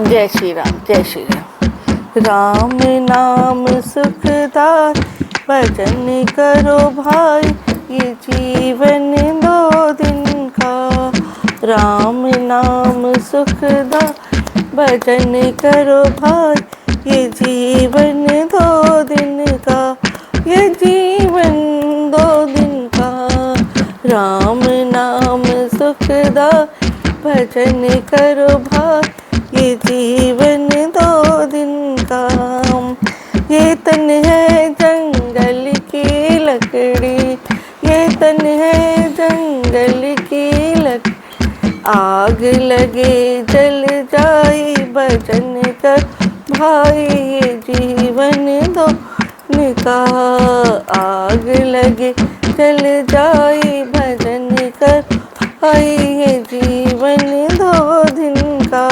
जय श्री राम, जय श्री राम। राम नाम सुखदाय, भजन करो भाई, ये जीवन दो दिन का। राम नाम सुखदाय, भजन करो भाई, ये जीवन दो दिन का, ये जीवन दो दिन का। राम नाम सुखदाय, भजन करो भाई, ये जीवन दो दिन का। ये तन है जंगल की लकड़ी, ये तन है जंगल की लकड़ी। आग लगे जल जाए, भजन कर भाई, ये जीवन दो दिन का। आग लगे जल जाए, भजन कर भाई, ये जीवन दो दिन का।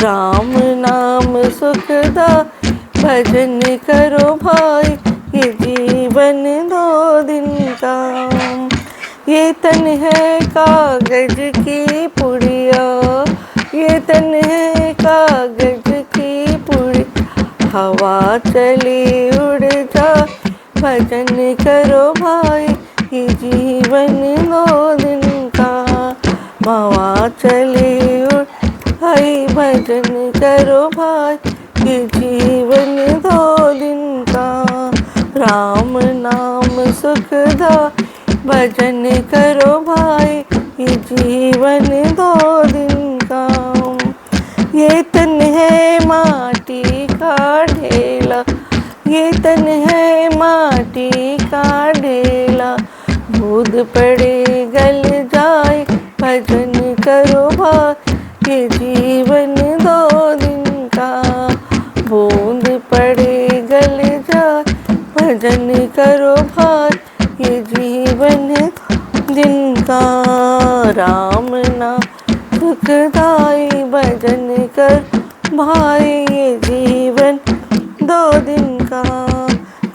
राम नाम सुखदाय, भजन करो भाई, ये जीवन दो दिन का। ये तन है कागज की पुड़िया, ये तन है कागज की पुड़ी। हवा चली उड़ जा, भजन करो भाई, ये जीवन दो दिन का। हवा चली उड़ भाई, भजन करो भाई, ये जीवन दो दिन का। राम नाम सुखदाय, भजन करो भाई, ये जीवन दो दिन का। ये तन है माटी का ढेला, ये तन है माटी का ढेला। बूंद पड़े गल जाए, भजन करो भाई, ये जीवन दो दिन का। बूंद पड़े गल जाए, भजन करो भाई, ये जीवन दिन का। राम नाम सुखदाय, भजन कर भाई, ये जीवन दो दिन का।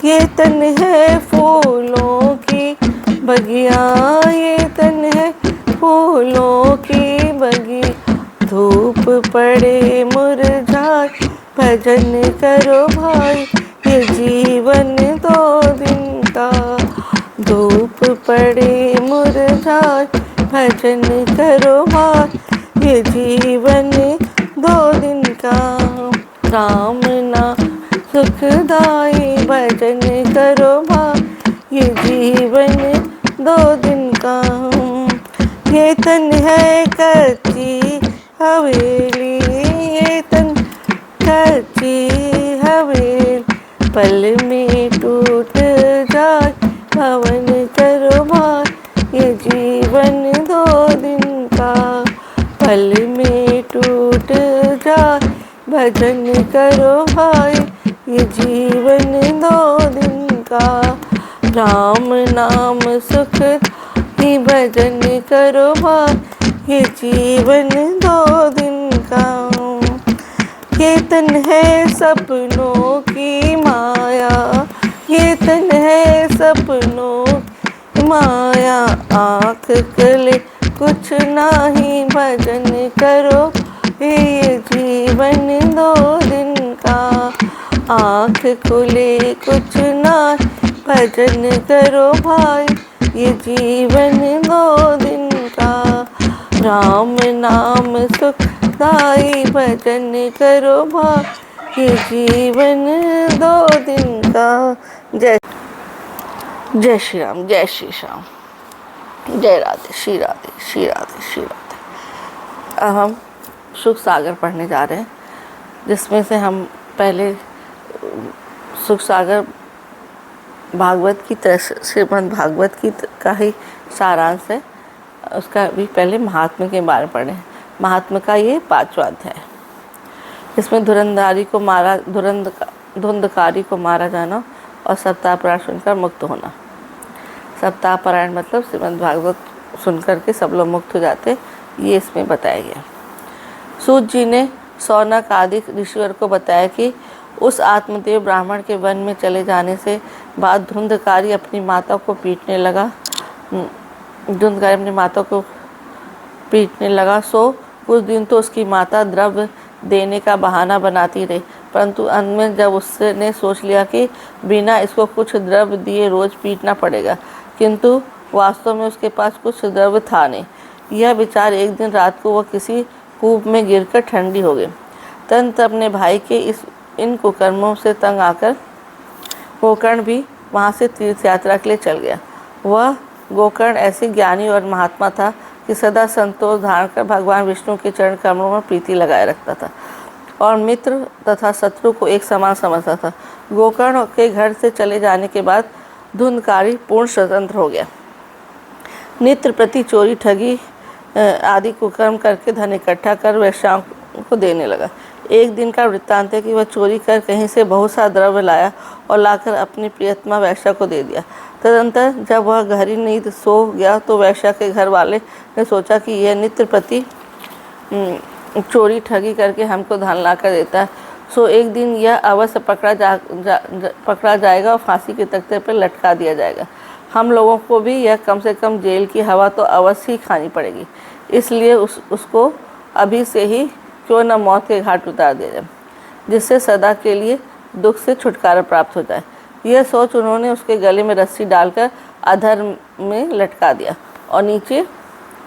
ये तन है फूलों की बगिया, ये तन है फूलों की बगी। धूप पड़े मुरझाए, भजन करो भाई, ये जीवन दो दिन का। धूप पड़े मुरझाए, भजन करो भाई, ये जीवन दो दिन का। राम नाम सुखदाय, भजन करो भाई, ये जीवन दो दिन का। ये तन है कच्ची हवेली, ये तन कच्ची हवेली। पल में टूट जाए, भवन करो भाई, ये जीवन दो दिन का। पल में टूट जाए, भजन करो भाई, ये जीवन दो दिन का। राम नाम सुखदाय, भजन करो भाई, ये जीवन दो दिन का। ये तन है सपनों की माया, ये तन है सपनों की माया। आँख खुले कुछ नहीं, भजन करो ये जीवन दो दिन का। आँख खुले कुछ नहीं, भजन करो भाई, ये जीवन दो दिन का। राम नाम सुखदाय, भजन करो भाई, ये जीवन दो दिन का। जय जय श्री राम, जय श्री श्याम, जय राधे, श्री राधे, श्री राधे, श्री राधे। अब हम सुख सागर पढ़ने जा रहे हैं, जिसमें से हम पहले सुख सागर भागवत की तरह, श्रीमद् भागवत की का ही सारांश है। उसका भी पहले महात्मा के बारे में पढ़े। महात्मा का ये 5वां अध्याय है। इसमें धुरंधकारी को मारा जाना और सप्ताहपरायण सुनकर मुक्त होना। सप्ताहपरायण मतलब श्रीमद् भागवत सुनकर के सब लोग मुक्त हो जाते, ये इसमें बताया गया। सूत जी ने सौनक आदि ऋषिवर को बताया कि उस आत्मदेव ब्राह्मण के वन में चले जाने से बाद धुंधकारी अपनी माता को पीटने लगा। धुंधकारी अपनी माता को पीटने लगा। सो कुछ दिन तो उसकी माता द्रव्य देने का बहाना बनाती रही, परंतु अंत में जब उसने सोच लिया कि बिना इसको कुछ द्रव्य दिए रोज पीटना पड़ेगा, किंतु वास्तव में उसके पास कुछ द्रव्य था नहीं। यह विचार एक दिन रात को वह किसी कूप में गिरकर ठंडी हो गई। तंत अपने भाई के इन कुकर्मों से तंग आकर गोकर्ण भी वहाँ से तीर्थ यात्रा के लिए चल गया। वह गोकर्ण ऐसे ज्ञानी और महात्मा था कि सदा संतोष धारण कर भगवान विष्णु के चरण कमलों में प्रीति लगाए रखता था और मित्र तथा शत्रु को एक समान समझता था। गोकर्ण के घर से चले जाने के बाद धुंधकारी पूर्ण स्वतंत्र हो गया। नित्य प्रति चोरी ठगी आदि कुकर्म करके धन इकट्ठा कर वेश्याओं को देने लगा। एक दिन का वृत्तांत है कि वह चोरी कर कहीं से बहुत सा द्रव्य लाया और लाकर अपनी प्रियतमा वेश्या को दे दिया। तदंतर जब वह गहरी नींद सो गया तो वेश्या के घर वाले ने सोचा कि यह नित्य प्रति चोरी ठगी करके हमको धन ला कर देता है, सो एक दिन यह अवश्य पकड़ा जाएगा और फांसी के तख्ते पर लटका दिया जाएगा। हम लोगों को भी यह कम से कम जेल की हवा तो अवश्य ही खानी पड़ेगी, इसलिए उसको अभी से ही क्यों न मौत के घाट उतार दिया जाए, जिससे सदा के लिए दुख से छुटकारा प्राप्त हो जाए। यह सोच उन्होंने उसके गले में रस्सी डालकर अधर में लटका दिया और नीचे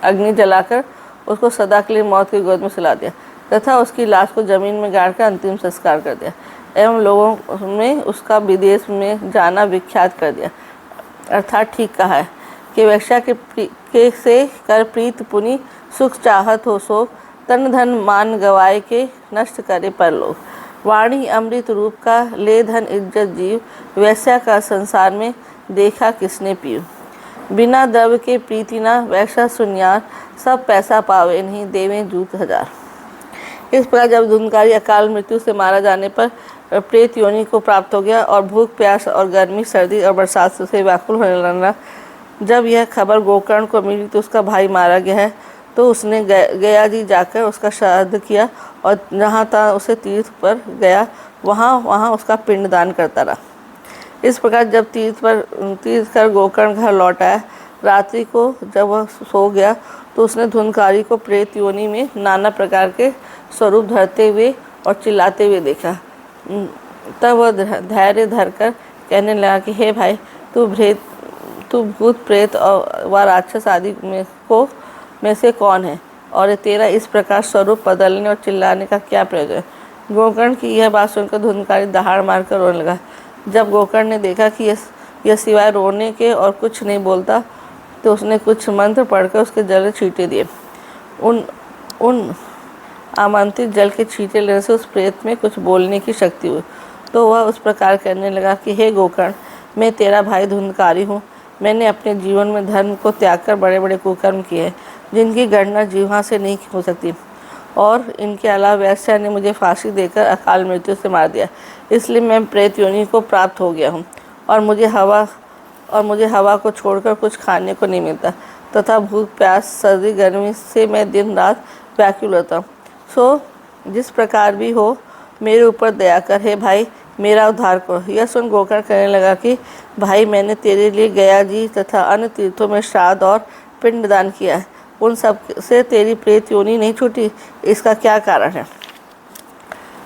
अग्नि जलाकर उसको सदा के लिए मौत की गोद में सुला दिया तथा उसकी लाश को जमीन में गाड़कर अंतिम संस्कार कर दिया एवं लोगों में उसका विदेश में जाना विख्यात कर दिया। अर्थात ठीक कहा है कि वेश्या के से कर प्रीत पुनि सुख चाहत हो सो तन धन मान गवाए के नष्ट करे परलोक। वाणी अमृत रूप का ले धन इज्जत जीव, वैश्या का संसार में देखा किसने पीव। बिना द्रव्य के प्रीति न वैश्या सुनियार, सब पैसा पावे नहीं देवे जूत हजार। इस प्रकार जब धुंधकारी अकाल मृत्यु से मारा जाने पर प्रेत योनि को प्राप्त हो गया और भूख प्यास और गर्मी सर्दी और बरसात से व्याकुल होने लगा। जब यह खबर गोकर्ण को मिली तो उसका भाई मारा गया है, तो उसने गया जी जाकर उसका श्राद्ध किया और जहाँ तहाँ उसे तीर्थ पर गया वहाँ उसका पिंडदान करता रहा। इस प्रकार जब तीर्थ कर गोकर्ण घर लौट आया, रात्रि को जब वह सो गया तो उसने धुंधकारी को प्रेत योनि में नाना प्रकार के स्वरूप धरते हुए और चिल्लाते हुए देखा। तब वह धैर्य धरकर कहने लगा कि हे भाई, तू भूत प्रेत और व राक्षस आदि में से कौन है और तेरा इस प्रकार स्वरूप बदलने और चिल्लाने का क्या प्रयोजन। गोकर्ण की यह बात सुनकर धुंधकारी दहाड़ मारकर रोने लगा। जब गोकर्ण ने देखा कि यह सिवाय रोने के और कुछ नहीं बोलता, तो उसने कुछ मंत्र पढ़कर उसके जल छींटे दिए। उन आमंत्रित जल के छींटे लेने से उस प्रेत में कुछ बोलने की शक्ति हुई, तो वह उस प्रकार कहने लगा कि हे गोकर्ण, मैं तेरा भाई धुंधकारी हूँ। मैंने अपने जीवन में धर्म को त्याग कर बड़े बड़े कुकर्म किए हैं, जिनकी गणना जीवा से नहीं हो सकती, और इनके अलावा वैश्या ने मुझे फांसी देकर अकाल मृत्यु से मार दिया। इसलिए मैं प्रेत योनि को प्राप्त हो गया हूँ और मुझे हवा को छोड़कर कुछ खाने को नहीं मिलता तथा भूख प्यास सर्दी गर्मी से मैं दिन रात व्याकुल होता हूँ। सो जिस प्रकार भी हो मेरे ऊपर दया कर, हे भाई मेरा उद्धार करो। यह सुन गोकर्ण कहने लगा कि भाई, मैंने तेरे लिए गया जी तथा अन्य तीर्थों में श्राद्ध और पिंडदान किया है, उन सब से तेरी प्रेत योनि नहीं छूटी, इसका क्या कारण है।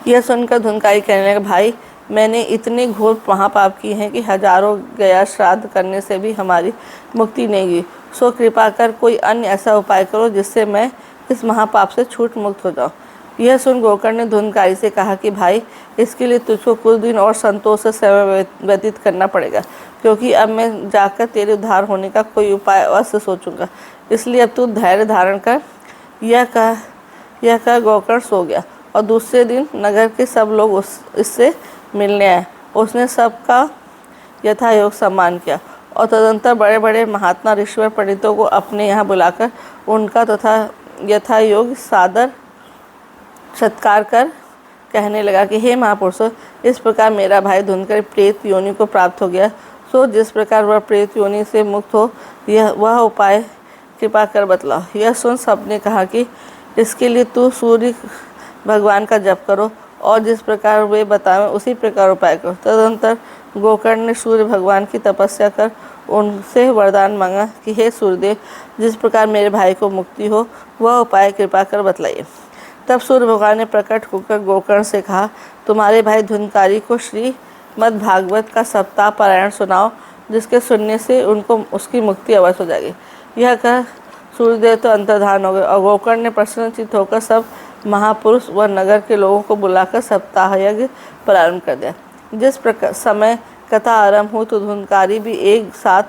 यह सुनकर धुंधकारी कहने लगा, भाई मैंने इतने घोर महापाप किए हैं कि हजारों गया श्राद्ध करने से भी हमारी मुक्ति नहीं हुई। सो कृपा कर कोई अन्य ऐसा उपाय करो जिससे मैं इस महापाप से छूट मुक्त हो जाऊँ। यह सुन गोकर्ण ने धुंधकारी से कहा कि भाई, इसके लिए तुझको कुछ दिन और संतोष से समय व्यतीत करना पड़ेगा, क्योंकि अब मैं जाकर तेरे उद्धार होने का कोई उपाय अवश्य सोचूंगा। इसलिए अब तू धैर्य धारण कर। यह कह गोकर्ण सो गया और दूसरे दिन नगर के सब लोग इससे मिलने आए। उसने सबका यथायोग सम्मान किया और तदंतर बड़े बड़े महात्मा ऋषिवर पंडितों को अपने यहाँ बुलाकर उनका तथा यथायोग सादर सत्कार कर कहने लगा कि हे महापुरुषों, इस प्रकार मेरा भाई धुंधकारी प्रेत योनि को प्राप्त हो गया। सो जिस प्रकार वह प्रेत योनि से मुक्त हो वह उपाय कृपा कर बतलाओ। यह सुन सबने कहा कि इसके लिए तू सूर्य भगवान का जप करो और जिस प्रकार वे बतावें उसी प्रकार उपाय करो। तदंतर गोकर्ण ने सूर्य भगवान की तपस्या कर उनसे वरदान मांगा कि हे सूर्यदेव, जिस प्रकार मेरे भाई को मुक्ति हो वह उपाय कृपा कर बतलाइए। तब सूर्य भगवान ने प्रकट होकर गोकर्ण से कहा, तुम्हारे भाई धुंधकारी को श्रीमद् भागवत का सप्ताह पारायण सुनाओ, जिसके सुनने से उनको उसकी मुक्ति अवश्य हो जाएगी। यह कह सूर्यदेव तो अंतर्धान हो गए और गोकर्ण ने प्रसन्नचित्त होकर सब महापुरुष व नगर के लोगों को बुलाकर सप्ताह यज्ञ प्रारंभ कर दिया। जिस प्रकार समय कथा आरंभ हुई तो धुंधकारी भी एक साथ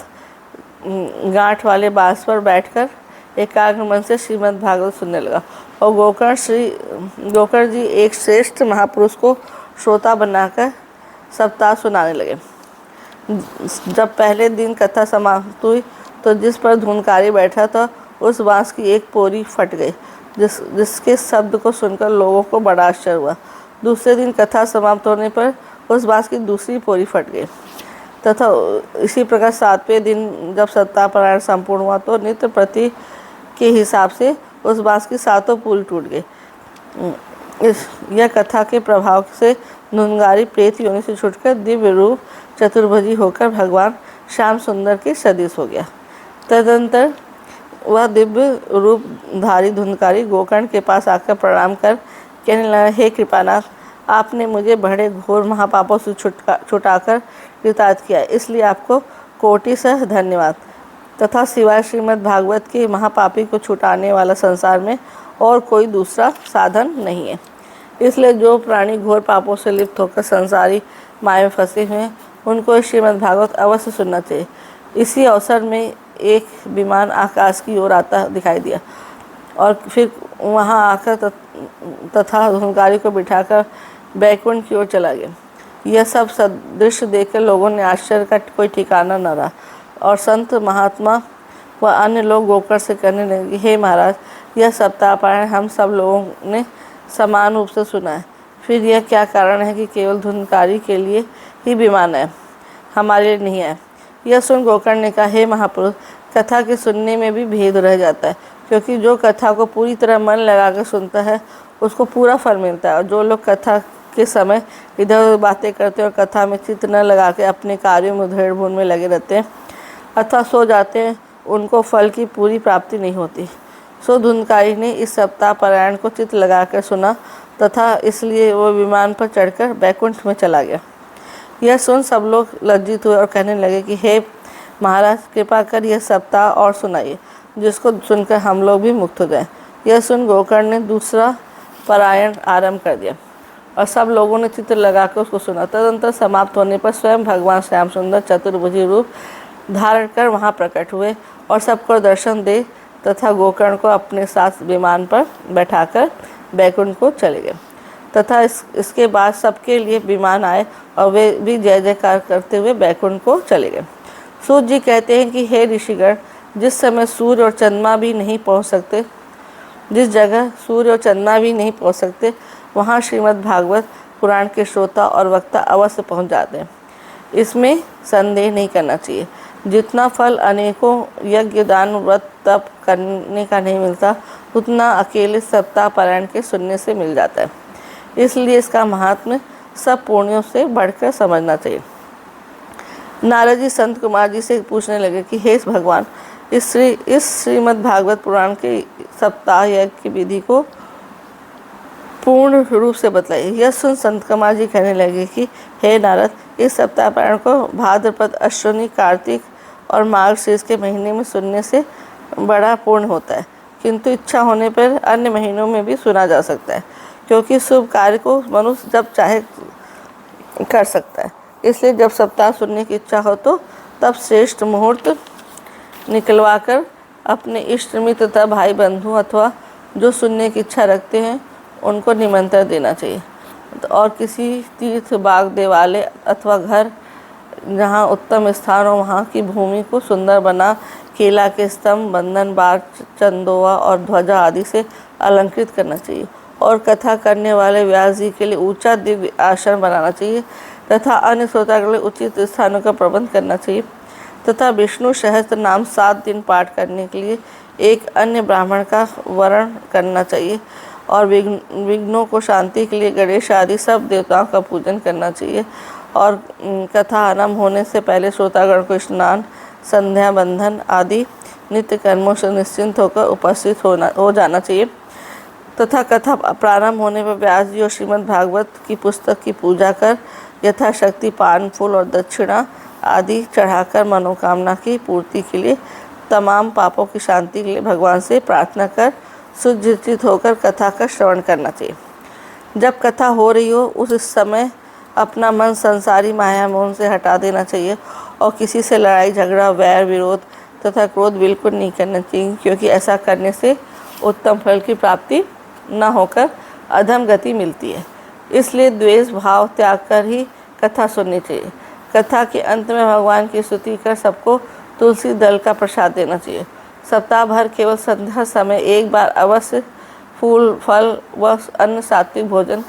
गांठ वाले बांस पर बैठकर एकाग्र मन से श्रीमद् भागवत सुनने लगा और गोकर्ण जी एक श्रेष्ठ महापुरुष को श्रोता बनाकर सप्ताह सुनाने लगे। जब पहले दिन कथा समाप्त हुई तो जिस पर धुंधकारी बैठा था उस बांस की एक पोरी फट गई, जिसके शब्द को सुनकर लोगों को बड़ा आश्चर्य हुआ। दूसरे दिन कथा समाप्त होने पर उस बांस की दूसरी पोरी फट गई तथा इसी प्रकार 7वें दिन जब सप्ताह पारायण संपूर्ण हुआ तो नित्य प्रति के हिसाब से उस बांस की 7 पुल टूट गई। यह कथा के प्रभाव से धुंधकारी प्रेत योनि से छूटकर दिव्य रूप चतुर्भुजी होकर भगवान श्याम सुंदर के सदृश हो गया। तदनंतर वह दिव्य रूपधारी धुंधकारी गोकर्ण के पास आकर प्रणाम कर कहने लगा, हे कृपानाथ, आपने मुझे बड़े घोर महापापों से छुटाकर कृतार्थ किया, इसलिए आपको कोटिशः धन्यवाद। तथा सिवाय श्रीमद् भागवत के महापापी को छुटाने वाला संसार में और कोई दूसरा साधन नहीं है। इसलिए जो प्राणी घोर पापों से लिप्त होकर संसारी माया में फंसे हुए हैं उनको श्रीमद् भागवत अवश्य सुनना चाहिए। इसी अवसर में एक विमान आकाश की ओर आता दिखाई दिया और फिर वहां आकर तथा धुंधकारी को बिठाकर बैकुंठ की ओर चला गया। यह सब सदृश देखकर लोगों ने आश्चर्य का कोई ठिकाना न रहा और संत महात्मा व अन्य लोग गोकर्ण से कहने लगे, हे महाराज, यह सप्ताह पारायण हम सब लोगों ने समान रूप से सुना है, फिर यह क्या कारण है कि केवल धुंधकारी के लिए ही विमान है, हमारे लिए नहीं है। यह सुन गोकर्ण ने कहा, हे महापुरुष, कथा के सुनने में भी भेद रह जाता है, क्योंकि जो कथा को पूरी तरह मन लगाकर सुनता है उसको पूरा फल मिलता है, और जो लोग कथा के समय इधर उधर बातें करते हैं और कथा में चित्त न लगा के अपने कार्यों में उधेड़-बुन में लगे रहते हैं अथवा सो जाते हैं, उनको फल की पूरी प्राप्ति नहीं होती। सो धुंधकारी ने इस सप्ताह पारायण को चित्त लगाकर सुना तथा इसलिए वो विमान पर चढ़कर बैकुंठ में चला गया। यह सुन सब लोग लज्जित हुए और कहने लगे कि हे महाराज, कृपा कर यह सप्ताह और सुनाइए, जिसको सुनकर हम लोग भी मुक्त हो जाएं। यह सुन गोकर्ण ने दूसरा पारायण आरंभ कर दिया और सब लोगों ने चित्त लगाकर उसको सुना। तदनंतर समाप्त होने पर स्वयं भगवान श्याम सुंदर चतुर्भुजी रूप धारण कर वहाँ प्रकट हुए और सबको दर्शन दे तथा गोकर्ण को अपने साथ विमान पर बैठाकर बैकुंठ को चले गए। तथा इसके बाद सबके लिए विमान आए और वे भी जय जयकार करते हुए बैकुंठ को चले गए। सूत जी कहते हैं कि हे ऋषिगण, जिस समय सूर्य और चंद्रमा भी नहीं पहुंच सकते, जिस जगह सूर्य और चंद्रमा भी नहीं पहुंच सकते, वहां श्रीमद् भागवत पुराण के श्रोता और वक्ता अवश्य पहुंच जाते हैं। इसमें संदेह नहीं करना चाहिए। जितना फल अनेकों यज्ञ दान व्रत तप करने का नहीं मिलता, उतना अकेले सप्ताह पारायण के सुनने से मिल जाता है। इसलिए इसका महात्म्य सब पुण्यों से बढ़कर समझना चाहिए। नारद जी संत कुमार जी से पूछने लगे कि हे भगवान, इस श्रीमद् भागवत पुराण के सप्ताह यज्ञ की विधि को पूर्ण रूप से बतलाइए। यह सुन संत कुमार जी कहने लगे कि हे नारद, इस सप्ताह पारायण को भाद्रपद, अश्विनी, कार्तिक और मार्गशीर्ष के महीने में सुनने से बड़ा पूर्ण होता है, किंतु इच्छा होने पर अन्य महीनों में भी सुना जा सकता है, क्योंकि शुभ कार्य को मनुष्य जब चाहे कर सकता है। इसलिए जब सप्ताह सुनने की इच्छा हो तो तब श्रेष्ठ मुहूर्त निकलवा कर अपने इष्ट मित्र तथा भाई बंधु अथवा जो सुनने की इच्छा रखते हैं उनको निमंत्रण देना चाहिए। और किसी तीर्थ, बाग, देवालय अथवा घर जहाँ उत्तम स्थान हो वहाँ की भूमि को सुंदर बना केला के स्तंभ, बंधन बार, चंदोवा और ध्वजा आदि से अलंकृत करना चाहिए और कथा करने वाले व्यास जी के लिए ऊंचा दिव्य आसन बनाना चाहिए तथा अन्य श्रोता के लिए उचित स्थानों का प्रबंध करना चाहिए तथा विष्णु सहस्त्र नाम 7 दिन पाठ करने के लिए एक अन्य ब्राह्मण का वर्ण करना चाहिए और विघ्नों को शांति के लिए गणेश आदि सब देवताओं का पूजन करना चाहिए और कथा आरंभ होने से पहले श्रोतागण को स्नान, संध्या बंधन आदि नित्य कर्मों से निश्चिंत होकर उपस्थित हो जाना चाहिए तथा कथा प्रारंभ होने पर व्यास जी और श्रीमद् भागवत की पुस्तक की पूजा कर यथाशक्ति पान फूल और दक्षिणा आदि चढ़ाकर मनोकामना की पूर्ति के लिए, तमाम पापों की शांति के लिए भगवान से प्रार्थना कर सुचित होकर कथा का श्रवण करना चाहिए। जब कथा हो रही हो उस समय अपना मन संसारी माया मोह से हटा देना चाहिए और किसी से लड़ाई झगड़ा वैर विरोध तथा क्रोध बिल्कुल नहीं करना चाहिए, क्योंकि ऐसा करने से उत्तम फल की प्राप्ति न होकर अधम गति मिलती है। इसलिए द्वेष भाव त्याग कर ही कथा सुननी चाहिए। कथा के अंत में भगवान की स्तुति कर सबको तुलसी दल का प्रसाद देना चाहिए। सप्ताह भर केवल संध्या समय एक बार अवश्य फूल फल व अन्य सात्विक भोजन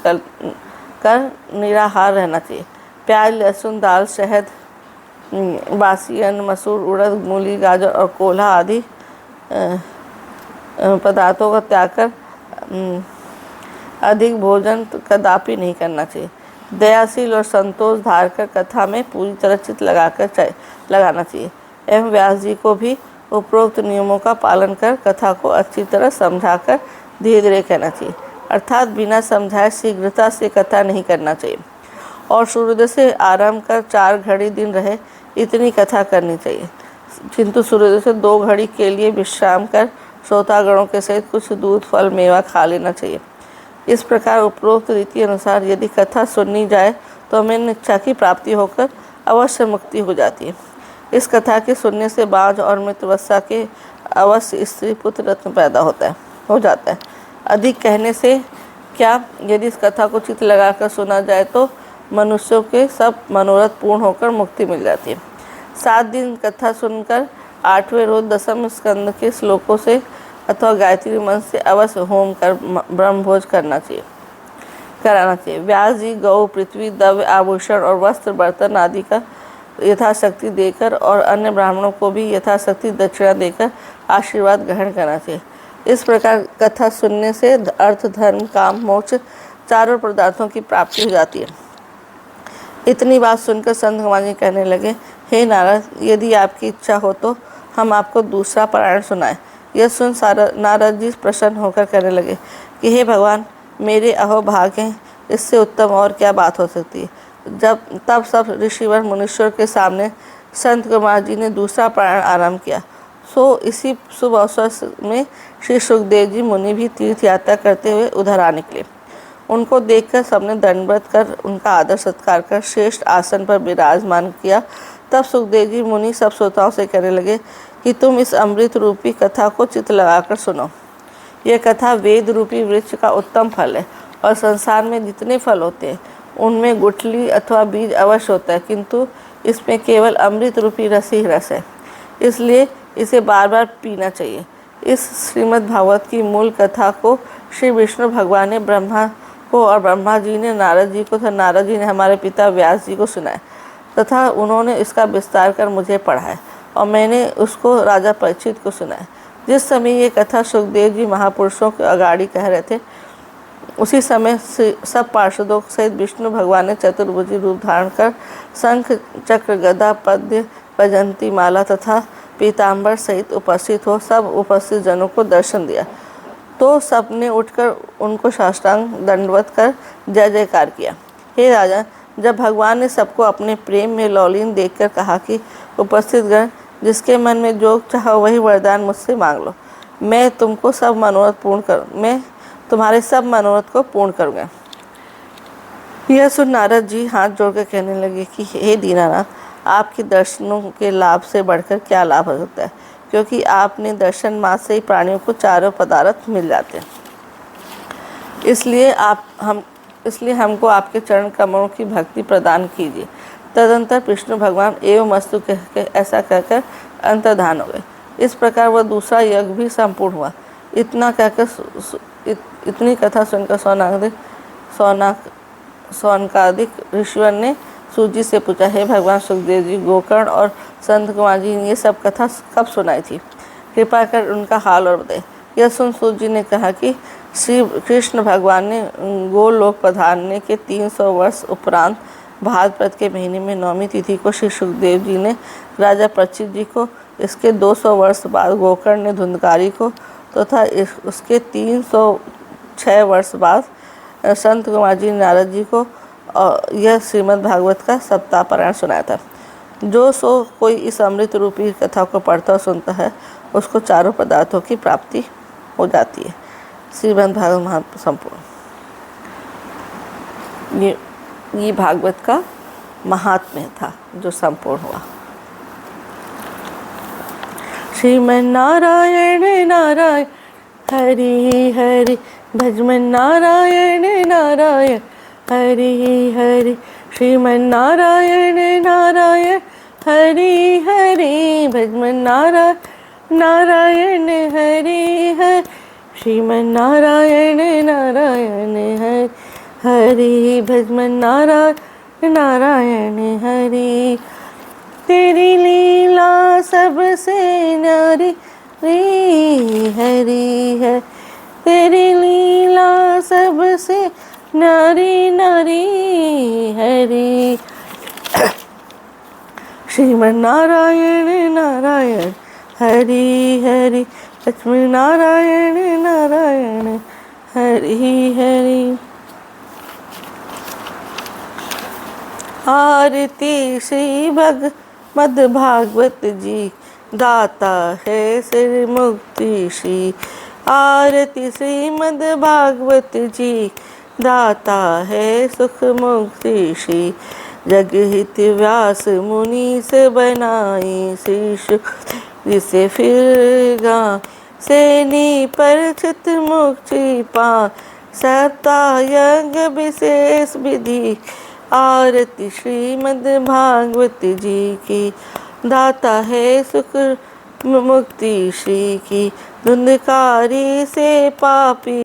कर निराहार रहना चाहिए। प्याज लहसुन दाल शहद बासी अन्न मसूर उड़द मूली गाजर और कोल्हा आदि पदार्थों का त्याग कर अधिक भोजन कदापि नहीं करना चाहिए। दयाशील और संतोष धार कर कथा में पूरी तरह चित्त लगाना चाहिए एवं व्यास जी को भी उपरोक्त नियमों का पालन कर कथा को अच्छी तरह समझाकर धीरे धीरे कहना चाहिए, अर्थात बिना समझाए शीघ्रता से कथा नहीं करना चाहिए और सूर्योदय से आरंभ कर 4 घड़ी दिन रहे इतनी कथा करनी चाहिए, किंतु सूर्योदय से 2 घड़ी के लिए विश्राम कर श्रोतागणों के सहित कुछ दूध फल मेवा खा लेना चाहिए। इस प्रकार उपरोक्त रीति अनुसार यदि कथा सुननी जाए तो हमें इच्छा की प्राप्ति होकर अवश्य मुक्ति हो जाती है। इस कथा के सुनने से बाँझ और मृतवस्था के अवश्य स्त्री पुत्र रत्न पैदा हो जाता है। अधिक कहने से क्या, यदि इस कथा को चित्त लगाकर सुना जाए तो मनुष्यों के सब मनोरथ पूर्ण होकर मुक्ति मिल जाती है। 7 दिन कथा सुनकर 8वें रोज 10वें स्कंद के श्लोकों से अथवा गायत्री मंत्र से अवश्य होम कर ब्रह्मभोज कराना चाहिए। व्यास जी गौ पृथ्वी द्रव्य आभूषण और वस्त्र बर्तन आदि का यथाशक्ति देकर और अन्य ब्राह्मणों को भी यथाशक्ति दक्षिणा देकर आशीर्वाद ग्रहण करना चाहिए। इस प्रकार कथा सुनने से अर्थ धर्म काम मोक्ष चारों पदार्थों की प्राप्ति हो जाती है। इतनी बात सुनकर संत भगवान जी कहने लगे, हे नारद, यदि आपकी इच्छा हो तो हम आपको दूसरा पारायण सुनाएं। यह सुन नारद जी प्रसन्न होकर कहने लगे कि हे भगवान, मेरे अहोभाग्य हैं, इससे उत्तम और क्या बात हो सकती है। तब सब ऋषिवर मुनीश्वर के सामने संत कुमार जी ने दूसरा पारायण आरंभ किया। सो इसी शुभ अवसर में श्री सुखदेव जी मुनि भी तीर्थ यात्रा करते हुए उधर आ निकले। उनको देखकर सबने दंडवत कर उनका आदर सत्कार कर श्रेष्ठ आसन पर विराजमान किया। तब सुखदेव जी मुनि सब श्रोताओं से कहने लगे कि तुम इस अमृत रूपी कथा को चित्त लगाकर सुनो। यह कथा वेद रूपी वृक्ष का उत्तम फल है और संसार में जितने फल होते हैं उनमें गुठली अथवा बीज अवश्य होता है, किंतु इसमें केवल अमृत रूपी रस ही रस है, इसलिए इसे बार बार पीना चाहिए। इस श्रीमद् भागवत की मूल कथा को श्री विष्णु भगवान ने ब्रह्मा को और ब्रह्मा जी ने नारद जी को तथा नारद जी ने हमारे पिता व्यास जी को सुनाया तथा उन्होंने इसका विस्तार कर मुझे पढ़ाया और मैंने उसको राजा परीक्षित को सुनाया। जिस समय ये कथा सुखदेव जी महापुरुषों के अगाड़ी कह रहे थे, उसी समय सब पार्षदों सहित विष्णु भगवान ने चतुर्भुजी रूप धारण कर शंख चक्र गदा पद्य वैजयंती माला तथा पीताम्बर सहित उपस्थित हो सब उपस्थित जनों को दर्शन दिया। तो सबने उठकर उनको साष्टांग दंडवत कर जय जयकार किया। हे राजा, जब भगवान ने सबको अपने प्रेम में लौलीन देखकर कहा कि उपस्थित गण, जिसके मन में जो चाहो वही वरदान मुझसे मांग लो, मैं तुम्हारे सब मनोरथ को पूर्ण करूँगा। यह सुन नारद जी हाथ जोड़कर कहने लगे कि हे दीनानाथ, आपके दर्शनों के लाभ से बढ़कर क्या लाभ हो सकता है, क्योंकि आपने दर्शन मात्र से ही प्राणियों को चारों पदार्थ मिल जाते हैं। इसलिए हमको आपके चरण कमलों की भक्ति प्रदान कीजिए। तदंतर विष्णु भगवान एवं मस्तु ऐसा कहकर अंतर्धान हो गए। इस प्रकार वह दूसरा यज्ञ भी संपूर्ण हुआ। इतना कहकर इतनी कथा सुनकर सौनकादिक ऋषिवर ने सूजी से पूछा, हे भगवान सुखदेव जी, गोकर्ण और संत कुमार जी ने ये सब कथा कब सुनाई थी, कृपा कर उनका हाल और बताए। यह सुन सूत जी ने कहा कि श्री कृष्ण भगवान ने गोलोक पधारने के 300 वर्ष उपरांत भाद्रपद के महीने में 9वीं तिथि को श्री सुखदेव जी ने राजा परीक्षित जी को, इसके 200 वर्ष बाद गोकर्ण ने धुंधकारी को तथा उसके 6 वर्ष बाद संत कुमार जी ने नारद जी को यह श्रीमद् भागवत का सप्ताह पारायण सुनाया था। जो सो कोई इस अमृत रूपी कथा को पढ़ता और सुनता है उसको चारों पदार्थों की प्राप्ति हो जाती है। श्रीमद् भागवत महात्म्य संपूर्ण। ये भागवत का महात्म्य था जो संपूर्ण हुआ। श्रीमन नारायण नारायण हरि हरि भजमन नारायण नारायण हरि हरि श्रीमन नारायण नारायण हरि हरि भजमन नारायण नारायण हरि हरि श्रीमन नारायण नारायण हरि हरि भजमन नारायण नारायण हरि। तेरी लीला सबसे न्यारी हरि है, तेरी लीला सबसे नारी नारी हरि। श्रीमन नारायण नारायण हरि हरि लक्ष्मी नारायण नारायण हरि हरि। आरती श्री भगवद भागवत जी दाता है सिर मुक्ति श्री। आरती श्रीमद् भागवत जी दाता है सुख मुक्ति श्री। जगहित व्यास मुनि से बनाई श्री शुक जिसे फिर गा से नी परिचित मुक्ति पा सप्ताह यज्ञ विशेष विधि। आरती श्रीमद् भागवत जी की दाता है सुख मुक्ति श्री की। धुंधकारी से पापी